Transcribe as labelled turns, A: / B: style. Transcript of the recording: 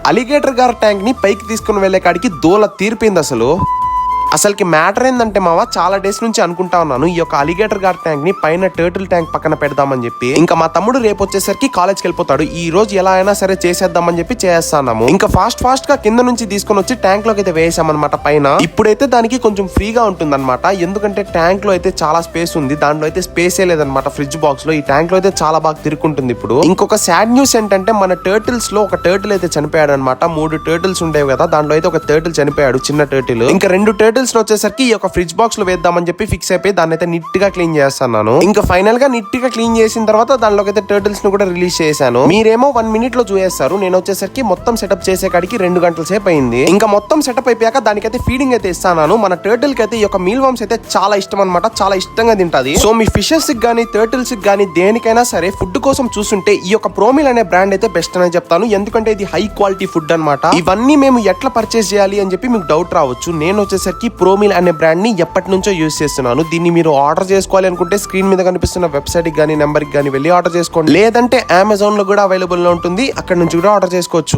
A: Alligator గార్ tank ని పైకి తీసుకుని వెళ్లే కాడికి దూల తీరిపోయింది అసలుకి మ్యాటర్ ఏంటంటే మావా చాలా డేస్ నుంచి అనుకుంటా ఉన్నాను ఈ యొక్క అలిగేటర్ గార్ ట్యాంక్ ని పైన టర్టిల్ ట్యాంక్ పక్కన పెడదామని చెప్పి. ఇంకా మా తమ్ముడు రేపు వచ్చేసరికి కాలేజ్కి వెళ్ళిపోతాడు. ఈ రోజు ఎలా అయినా సరే చేసేద్దామని చెప్పి చేస్తాము. ఇంకా ఫాస్ట్ గా కింద నుంచి తీసుకుని వచ్చి ట్యాంక్ లోకి అయితే వేసామన్నమాట పైన. ఇప్పుడైతే దానికి కొంచెం ఫ్రీగా ఉంటుంది అనమాట, ఎందుకంటే ట్యాంక్ లో అయితే చాలా స్పేస్ ఉంది, దాంట్లో అయితే స్పేసే లేదనమాట ఫ్రిడ్జ్ బాక్స్ లో. ఈ ట్యాంక్ లో అయితే చాలా బాగా తిరుక్కుంటుంది. ఇప్పుడు ఇంకొక సాడ్ న్యూస్ ఏంటంటే మన టర్టిల్స్ లో ఒక టర్టిల్ అయితే చనిపోయాడు అనమాట. 3 టర్టిల్స్ ఉండేవి కదా, దాంట్లో అయితే ఒక టర్టిల్ చనిపోయాడు, చిన్న టర్టిల్. ఇంకా 2 టర్టిల్స్ వచ్చేసరికి ఈ యొక్క ఫ్రిడ్జ్ బాక్స్ లో వేద్దామని చెప్పి ఫిక్స్ అయిపోయి దాన్ని అయితే నీట్ గా క్లీన్ చేస్తాను. ఇంకా ఫైనల్ గా నీట్ గా క్లీన్ చేసిన తర్వాత దానిలోకి అయితే టర్టిల్స్ ను కూడా రిలీజ్ చేశాను. మీరేమో 1 మినిట్ లో చూసేస్తారు, నేను వచ్చేసరికి మొత్తం సెటప్ చేసే కాడికి 2 గంటల సేపు అయింది. ఇంకా మొత్తం సెటప్ అయిపోయాక దానికైతే ఫీడింగ్ అయితే ఇస్తాను. మన టర్టిల్ కి అయితే ఈ యొక్క మీల్ వామ్స్ అయితే చాలా ఇష్టం అనమాట, చాలా ఇష్టంగా తింటది. సో మీ ఫిషెస్ కి గానీ టర్టిల్స్ కి గానీ దేనికైనా సరే ఫుడ్ కోసం చూస్తుంటే ఈ యొక్క ప్రోమిల్ అనే బ్రాండ్ అయితే బెస్ట్ అని చెప్తాను, ఎందుకంటే ఇది హై క్వాలిటీ ఫుడ్ అనమాట. ఇవన్నీ మేము ఎట్లా పర్చేస్ చేయాలి అని చెప్పి మీకు డౌట్ రావచ్చు. నేను వచ్చేసరికి ప్రోమిల్ అనే బ్రాండ్ ని ఎప్పటి నుంచో యూజ్ చేస్తున్నాను. దీన్ని మీరు ఆర్డర్ చేసుకోవాలి అనుకుంటే స్క్రీన్ మీద కనిపిస్తున్న వెబ్సైట్ కి గానీ నెంబర్ కి గానీ వెళ్ళి ఆర్డర్ చేసుకోండి, లేదంటే అమెజాన్ లో కూడా అవైలబుల్ లో ఉంటుంది, అక్కడ నుంచి కూడా ఆర్డర్ చేసుకోవచ్చు.